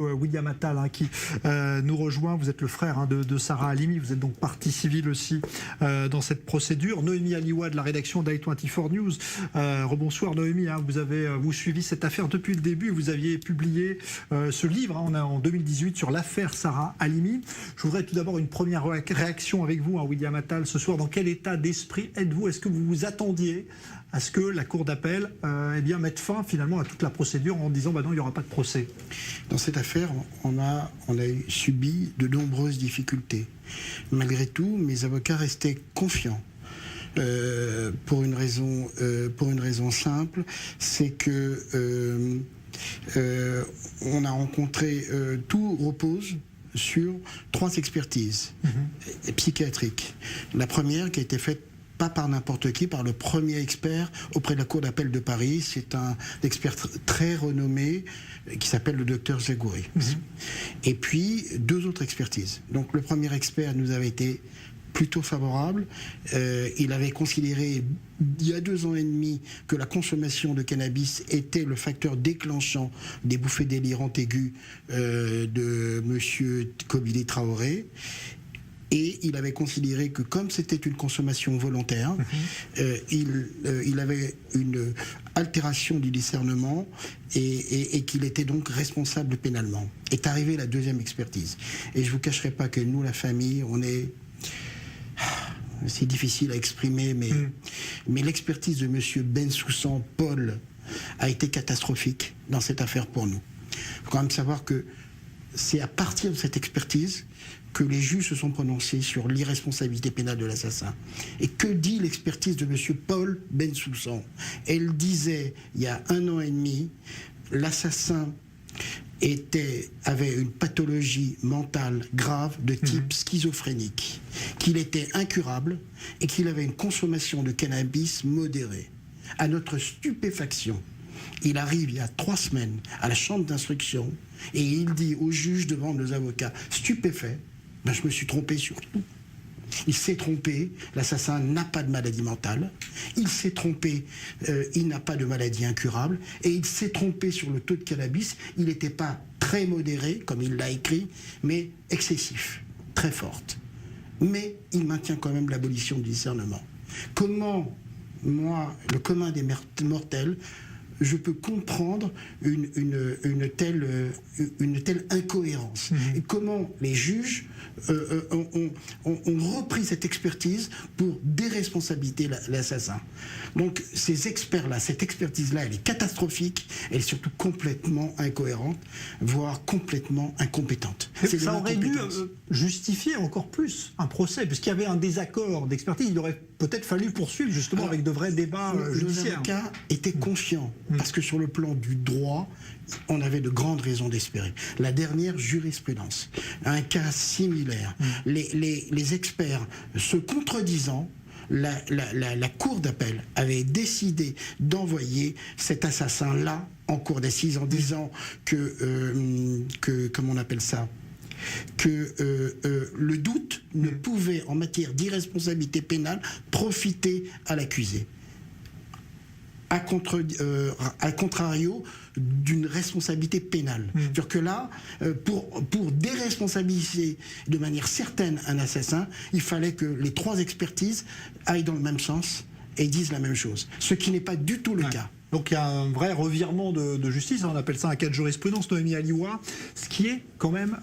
William Attal qui nous rejoint. Vous êtes le frère de Sarah Halimi. Vous êtes donc partie civile aussi dans cette procédure. Noémie Aliwa de la rédaction d'I24 News. Rebonsoir Noémie. Vous avez suivi cette affaire depuis le début. Vous aviez publié ce livre en 2018 sur l'affaire Sarah Halimi. Je voudrais tout d'abord une première réaction avec vous, William Attal, ce soir. Dans quel état d'esprit êtes-vous? Est-ce que vous vous attendiez à ce que la Cour d'appel mette fin finalement à toute la procédure en disant non, il n'y aura pas de procès? Dans cette affaire, on a subi de nombreuses difficultés. Malgré tout, mes avocats restaient confiants. Pour une raison simple, c'est que on a rencontré, tout repose sur 3 expertises psychiatriques. La première qui a été faite pas par n'importe qui, par le premier expert auprès de la Cour d'appel de Paris. C'est un expert très renommé qui s'appelle le docteur Zagouri. Et puis 2 autres expertises. Donc le premier expert nous avait été plutôt favorable. Il avait considéré il y a 2 ans et demi que la consommation de cannabis était le facteur déclenchant des bouffées délirantes aiguës de monsieur Kobili Traoré. Et il avait considéré que comme c'était une consommation volontaire, il avait une altération du discernement et qu'il était donc responsable pénalement. Est arrivée la 2e expertise. Et je ne vous cacherai pas que nous, la famille, on est... C'est difficile à exprimer, mais l'expertise de M. Bensoussan Paul a été catastrophique dans cette affaire pour nous. Il faut quand même savoir que c'est à partir de cette expertise que les juges se sont prononcés sur l'irresponsabilité pénale de l'assassin. Et que dit l'expertise de M. Paul Bensoussan? Elle disait, il y a 1 an et demi, l'assassin avait une pathologie mentale grave de type schizophrénique, qu'il était incurable et qu'il avait une consommation de cannabis modérée. À notre stupéfaction, il arrive il y a 3 semaines à la chambre d'instruction et il dit au juge devant nos avocats, stupéfait, je me suis trompé sur tout. Il s'est trompé, l'assassin n'a pas de maladie mentale, il s'est trompé, il n'a pas de maladie incurable, et il s'est trompé sur le taux de cannabis, il n'était pas très modéré, comme il l'a écrit, mais excessif, très forte. Mais il maintient quand même l'abolition du discernement. Comment, moi, le commun des mortels, je peux comprendre une telle incohérence. Et comment les juges ont repris cette expertise pour déresponsabiliser l'assassin. Donc ces experts-là, cette expertise-là, elle est catastrophique, elle est surtout complètement incohérente, voire complètement incompétente. Ça aurait dû justifier encore plus un procès, puisqu'il y avait un désaccord d'expertise. Il aurait peut-être fallu poursuivre justement avec de vrais débats judiciaires. Nos avocats étaient confiants, parce que sur le plan du droit, on avait de grandes raisons d'espérer. La dernière jurisprudence, un cas similaire, les experts se contredisant, la Cour d'appel avait décidé d'envoyer cet assassin-là en cour d'assises en disant que comment on appelle ça, que le doute ne pouvait, en matière d'irresponsabilité pénale, profiter à l'accusé. À contrario d'une responsabilité pénale. C'est-à-dire que là, pour déresponsabiliser de manière certaine un assassin, il fallait que les 3 expertises aillent dans le même sens et disent la même chose. Ce qui n'est pas du tout le cas. Donc il y a un vrai revirement de justice, on appelle ça un cas de jurisprudence, Noémie Aliwa. Ce qui est quand même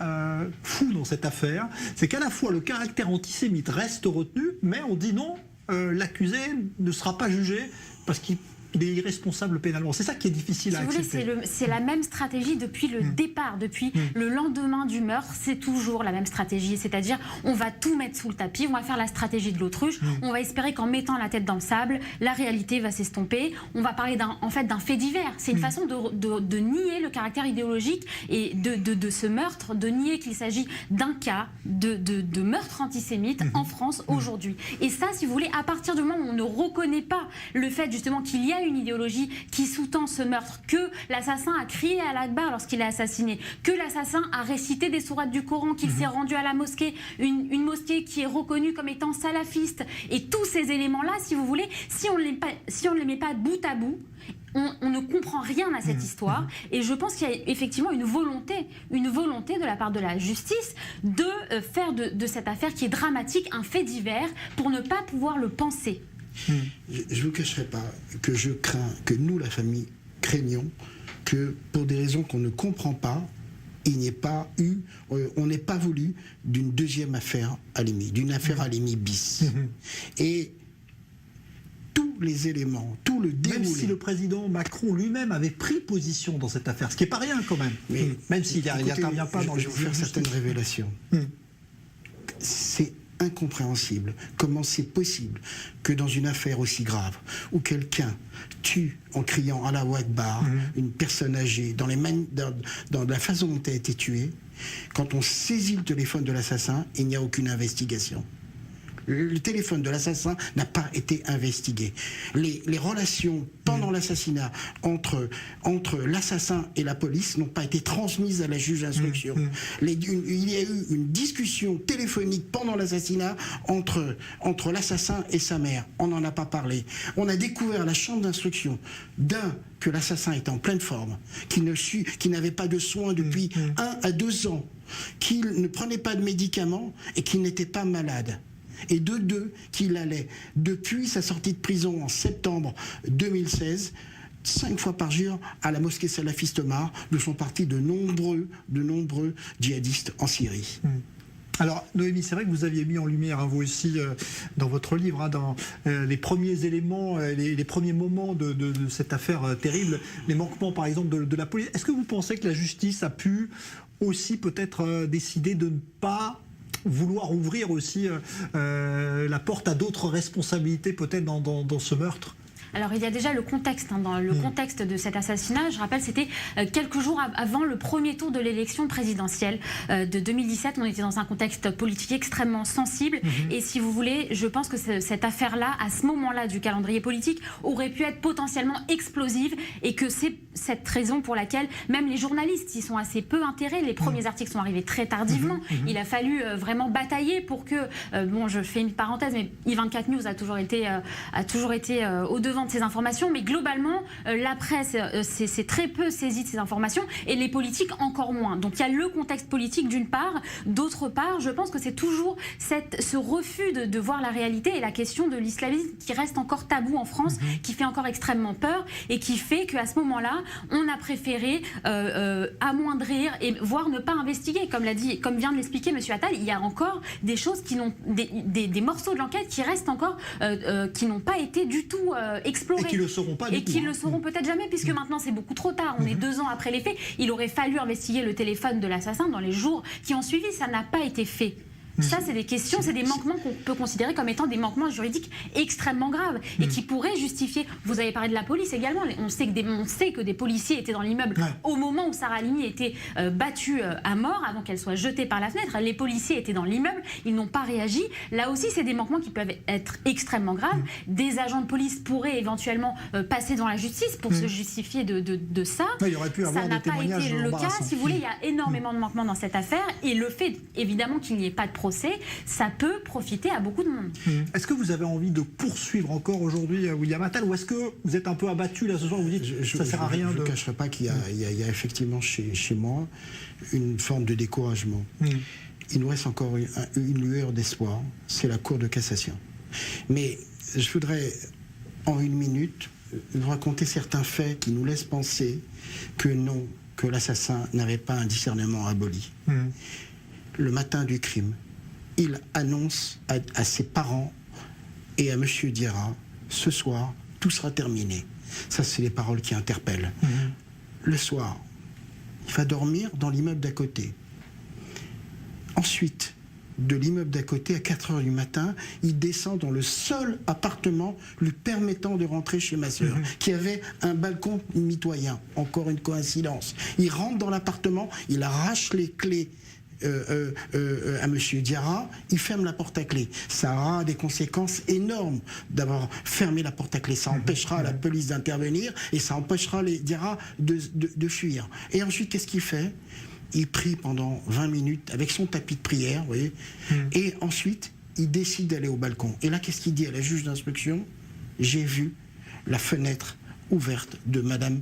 fou dans cette affaire, c'est qu'à la fois le caractère antisémite reste retenu, mais on dit non, l'accusé ne sera pas jugé parce qu'il est irresponsable pénalement. C'est ça qui est difficile à accepter. C'est la même stratégie depuis le départ, depuis le lendemain du meurtre, c'est toujours la même stratégie. C'est-à-dire, on va tout mettre sous le tapis, on va faire la stratégie de l'autruche, on va espérer qu'en mettant la tête dans le sable, la réalité va s'estomper. On va parler d'un fait divers. C'est une façon de nier le caractère idéologique et de ce meurtre, de nier qu'il s'agit d'un cas de meurtre antisémite en France aujourd'hui. Et ça, si vous voulez, à partir du moment où on ne reconnaît pas le fait justement qu'il y a une idéologie qui sous-tend ce meurtre, que l'assassin a crié à l'Akbar lorsqu'il est assassiné, que l'assassin a récité des sourates du Coran, qu'il s'est rendu à la mosquée, une mosquée qui est reconnue comme étant salafiste, et tous ces éléments-là, si vous voulez, si on ne les met pas bout à bout, on ne comprend rien à cette histoire. Et je pense qu'il y a effectivement une volonté de la part de la justice de faire de cette affaire qui est dramatique un fait divers pour ne pas pouvoir le penser. Je ne vous cacherai pas que je crains, que nous, la famille, craignons que pour des raisons qu'on ne comprend pas, il n'y ait pas eu, on n'ait pas voulu d'une deuxième affaire Halimi, d'une affaire Halimi bis. Et tous les éléments, tout le déroulé. Même si le président Macron lui-même avait pris position dans cette affaire, ce qui n'est pas rien quand même. Mais même s'il n'intervient pas dans les... Je vais vous faire certaines révélations. C'est incompréhensible. Comment c'est possible que dans une affaire aussi grave, où quelqu'un tue en criant Allahu Akbar une personne âgée, dans la façon dont elle a été tuée, quand on saisit le téléphone de l'assassin, il n'y a aucune investigation. Le téléphone de l'assassin n'a pas été investigué. Les relations pendant l'assassinat entre l'assassin et la police n'ont pas été transmises à la juge d'instruction. Il y a eu une discussion téléphonique pendant l'assassinat entre l'assassin et sa mère. On n'en a pas parlé. On a découvert à la chambre d'instruction que l'assassin était en pleine forme, qu'il n'avait pas de soins depuis 1 à 2 ans, qu'il ne prenait pas de médicaments et qu'il n'était pas malade. Et qu'il allait, depuis sa sortie de prison en septembre 2016, 5 fois par jour à la mosquée salafiste Omar, d'où sont partis de nombreux djihadistes en Syrie. Alors, Noémie, c'est vrai que vous aviez mis en lumière, vous aussi, dans votre livre, dans les premiers éléments, les premiers moments de cette affaire terrible, les manquements, par exemple, de la police. Est-ce que vous pensez que la justice a pu aussi peut-être décider de ne pas vouloir ouvrir aussi la porte à d'autres responsabilités peut-être dans ce meurtre? Alors il y a déjà le contexte, dans le contexte de cet assassinat, je rappelle c'était quelques jours avant le premier tour de l'élection présidentielle de 2017, on était dans un contexte politique extrêmement sensible et si vous voulez, je pense que cette affaire-là, à ce moment-là du calendrier politique, aurait pu être potentiellement explosive et que c'est cette raison pour laquelle même les journalistes y sont assez peu intéressés, les premiers articles sont arrivés très tardivement, il a fallu vraiment batailler pour que, bon je fais une parenthèse, mais I24 News a toujours été au-devant de ces informations, mais globalement, la presse s'est très peu saisie de ces informations et les politiques encore moins. Donc il y a le contexte politique d'une part, d'autre part, je pense que c'est toujours ce refus de voir la réalité et la question de l'islamisme qui reste encore tabou en France, qui fait encore extrêmement peur et qui fait qu'à ce moment-là, on a préféré amoindrir et voire ne pas investiguer. Comme vient de l'expliquer M. Attal, il y a encore des choses des morceaux de l'enquête qui restent encore, qui n'ont pas été du tout explorés. Et qui le seront pas du tout. Et qui le seront peut-être jamais, puisque maintenant c'est beaucoup trop tard. On est 2 ans après les faits. Il aurait fallu investiguer le téléphone de l'assassin dans les jours qui ont suivi. Ça n'a pas été fait. Ça, c'est des questions, c'est des manquements qu'on peut considérer comme étant des manquements juridiques extrêmement graves et qui pourraient justifier. Vous avez parlé de la police également. On sait que des policiers étaient dans l'immeuble au moment où Sarah Halimi était battue à mort, avant qu'elle soit jetée par la fenêtre. Les policiers étaient dans l'immeuble, ils n'ont pas réagi. Là aussi, c'est des manquements qui peuvent être extrêmement graves. Des agents de police pourraient éventuellement passer devant la justice pour se justifier de ça. Il y aurait pu avoir ça n'a des pas été le cas. Si vous voulez, il y a énormément de manquements dans cette affaire et le fait, évidemment, qu'il n'y ait pas de procès, ça peut profiter à beaucoup de monde. Est-ce que vous avez envie de poursuivre encore aujourd'hui William Attal, ou est-ce que vous êtes un peu abattu là ce soir, vous dites ça sert à rien? Je ne cacherai pas qu'il y a effectivement chez moi une forme de découragement. Il nous reste encore une lueur d'espoir, c'est la Cour de cassation. Mais je voudrais, en 1 minute, vous raconter certains faits qui nous laissent penser que non, que l'assassin n'avait pas un discernement aboli. Le matin du crime, il annonce à ses parents et à M. Diarra, ce soir, tout sera terminé. Ça, c'est les paroles qui interpellent. Le soir, il va dormir dans l'immeuble d'à côté. Ensuite, de l'immeuble d'à côté, à 4 h du matin, il descend dans le seul appartement lui permettant de rentrer chez ma sœur, qui avait un balcon mitoyen. Encore une coïncidence. Il rentre dans l'appartement, il arrache les clés à M. Diarra, il ferme la porte à clé. Ça aura des conséquences énormes d'avoir fermé la porte à clé. Ça empêchera la police d'intervenir et ça empêchera les Diarra de fuir. Et ensuite, qu'est-ce qu'il fait? Il prie pendant 20 minutes avec son tapis de prière, vous voyez, et ensuite, il décide d'aller au balcon. Et là, qu'est-ce qu'il dit à la juge d'instruction? J'ai vu la fenêtre ouverte de Madame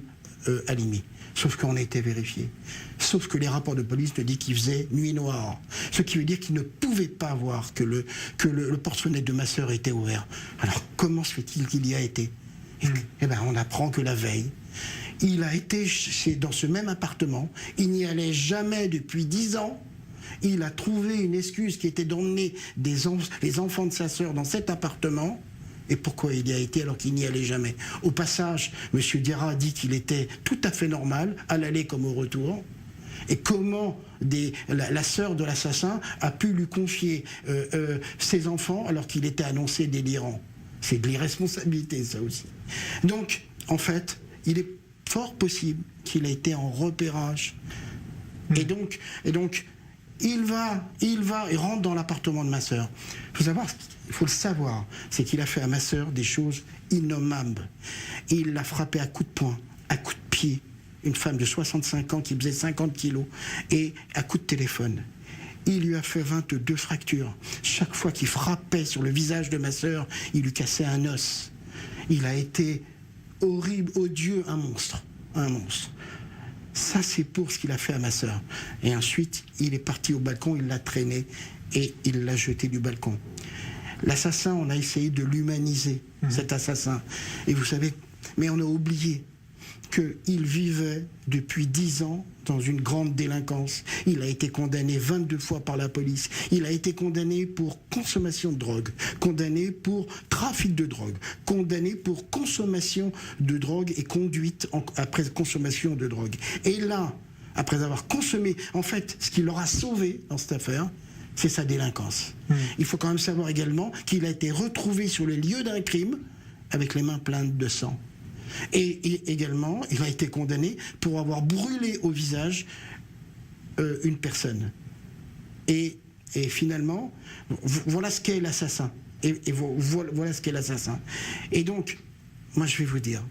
Halimi. Sauf qu'on a été vérifié. Sauf que les rapports de police nous disent qu'il faisait nuit noire. Ce qui veut dire qu'il ne pouvait pas voir que le porte-fenêtre de ma sœur était ouvert. Alors comment se fait-il qu'il y a été? Eh bien, on apprend que la veille, il a été dans ce même appartement. Il n'y allait jamais depuis 10 ans. Il a trouvé une excuse qui était d'emmener les enfants de sa sœur dans cet appartement. Et pourquoi il y a été alors qu'il n'y allait jamais? Au passage, M. Diarra a dit qu'il était tout à fait normal, à l'aller comme au retour. Et comment la sœur de l'assassin a pu lui confier ses enfants alors qu'il était annoncé délirant? C'est de l'irresponsabilité, ça aussi. Donc, en fait, il est fort possible qu'il ait été en repérage. Et donc, il rentre dans l'appartement de ma sœur. Il faut le savoir, c'est qu'il a fait à ma sœur des choses innommables. Il l'a frappée à coups de poing, à coups de pied, une femme de 65 ans qui faisait 50 kilos, et à coups de téléphone. Il lui a fait 22 fractures. Chaque fois qu'il frappait sur le visage de ma sœur, il lui cassait un os. Il a été horrible, odieux, un monstre. Un monstre. Ça, c'est pour ce qu'il a fait à ma sœur. Et ensuite, il est parti au balcon, il l'a traîné et il l'a jeté du balcon. L'assassin, on a essayé de l'humaniser, cet assassin. Et vous savez, mais on a oublié qu'il vivait depuis 10 ans dans une grande délinquance. Il a été condamné 22 fois par la police. Il a été condamné pour consommation de drogue, condamné pour trafic de drogue, condamné pour consommation de drogue et conduite après consommation de drogue. Et là, après avoir consommé, en fait, ce qui l'aura sauvé dans cette affaire, c'est sa délinquance. Il faut quand même savoir également qu'il a été retrouvé sur le lieu d'un crime avec les mains pleines de sang. Et également, il a été condamné pour avoir brûlé au visage une personne. Et finalement, voilà ce qu'est l'assassin. Et voilà ce qu'est l'assassin. Et donc, moi je vais vous dire,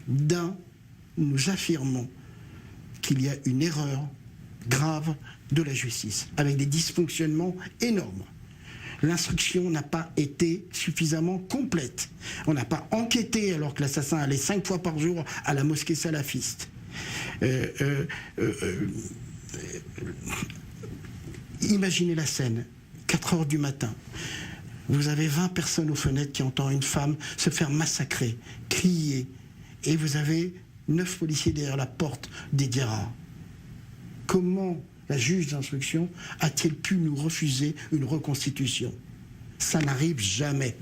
nous affirmons qu'il y a une erreur grave de la justice, avec des dysfonctionnements énormes. L'instruction n'a pas été suffisamment complète. On n'a pas enquêté alors que l'assassin allait 5 fois par jour à la mosquée salafiste. Imaginez la scène, 4 heures du matin. Vous avez 20 personnes aux fenêtres qui entendent une femme se faire massacrer, crier. Et vous avez 9 policiers derrière la porte des Diarra. Comment la juge d'instruction a-t-elle pu nous refuser une reconstitution? Ça n'arrive jamais.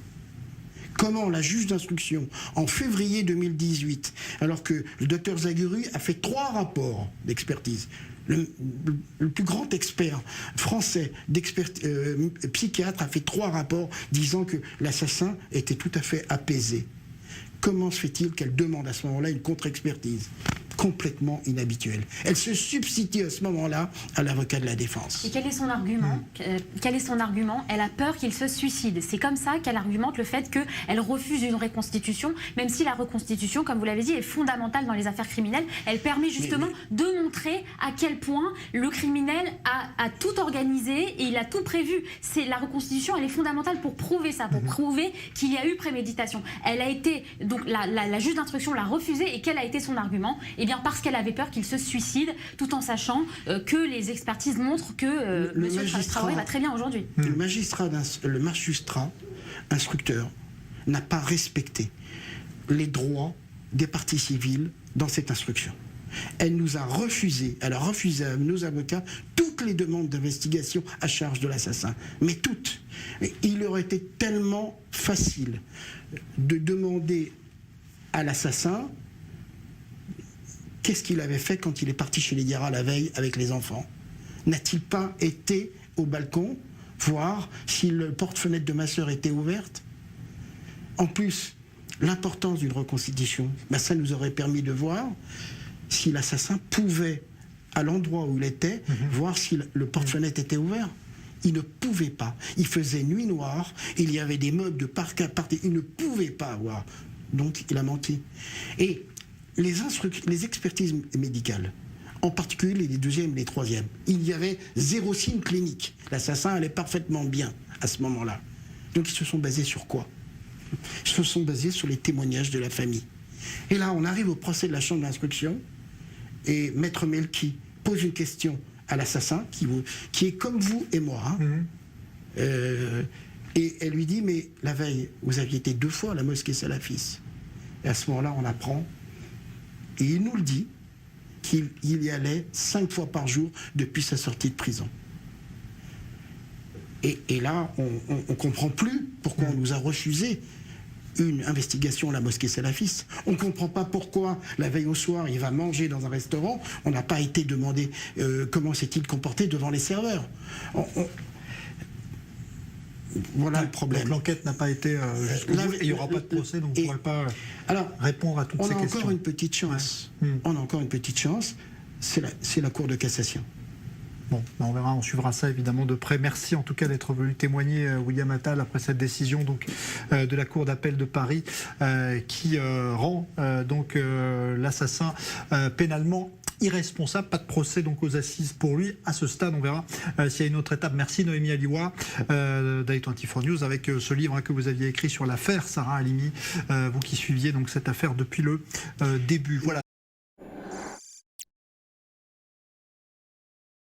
Comment la juge d'instruction, en février 2018, alors que le docteur Zaguru a fait 3 rapports d'expertise, le plus grand expert français psychiatre a fait 3 rapports disant que l'assassin était tout à fait apaisé. Comment se fait-il qu'elle demande à ce moment-là une contre-expertise? Complètement inhabituelle. Elle se substitue à ce moment-là à l'avocat de la défense. Et quel est son argument? Quel est son argument? Elle a peur qu'il se suicide. C'est comme ça qu'elle argumente le fait qu'elle refuse une reconstitution, même si la reconstitution, comme vous l'avez dit, est fondamentale dans les affaires criminelles. Elle permet justement de montrer à quel point le criminel a tout organisé et il a tout prévu. La reconstitution, elle est fondamentale pour prouver ça, pour prouver qu'il y a eu préméditation. Elle a été, donc la juge d'instruction l'a refusé, et quel a été son argument? Eh bien parce qu'elle avait peur qu'il se suicide, tout en sachant que les expertises montrent que M. Traoré va très bien aujourd'hui. Le magistrat instructeur n'a pas respecté les droits des parties civiles dans cette instruction. Elle a refusé à nos avocats toutes les demandes d'investigation à charge de l'assassin. Mais toutes. Et il aurait été tellement facile de demander à l'assassin qu'est-ce qu'il avait fait quand il est parti chez les Diarra la veille avec les enfants? N'a-t-il pas été au balcon voir si le porte-fenêtre de ma sœur était ouverte? En plus, l'importance d'une reconstitution, ça nous aurait permis de voir si l'assassin pouvait, à l'endroit où il était, voir si le porte-fenêtre était ouvert. Il ne pouvait pas. Il faisait nuit noire, il y avait des meubles de parquet à partir. Il ne pouvait pas voir. Donc, il a menti. Et les expertises médicales, en particulier les 2e et les 3e, il y avait 0 signe clinique. L'assassin allait parfaitement bien à ce moment-là. Donc ils se sont basés sur quoi? Ils se sont basés sur les témoignages de la famille. Et là, on arrive au procès de la chambre d'instruction, et Maître Melki pose une question à l'assassin, qui est comme vous et moi. Hein. Et elle lui dit, mais la veille, vous aviez été 2 fois à la mosquée salafiste. Et à ce moment-là, on apprend, et il nous le dit, qu'il y allait 5 fois par jour depuis sa sortie de prison. Et là, on ne comprend plus pourquoi on nous a refusé une investigation à la mosquée salafiste. On ne comprend pas pourquoi, la veille au soir, il va manger dans un restaurant. On n'a pas été demandé comment s'est-il comporté devant les serveurs. Voilà le problème. Donc l'enquête n'a pas été jusqu'au bout, et il n'y aura pas de procès, donc vous ne pourrez pas répondre à toutes ces questions. On a encore une petite chance. On a encore une petite chance, c'est la Cour de cassation. Bon, on verra, on suivra ça évidemment de près. Merci en tout cas d'être venu témoigner, William Attal, après cette décision donc de la Cour d'appel de Paris qui rend donc l'assassin pénalement irresponsable. Pas de procès donc aux assises pour lui à ce stade. On verra s'il y a une autre étape. Merci Noémie Aliwa d'I24 News avec ce livre que vous aviez écrit sur l'affaire Sarah Halimi, vous qui suiviez donc cette affaire depuis le début. Voilà.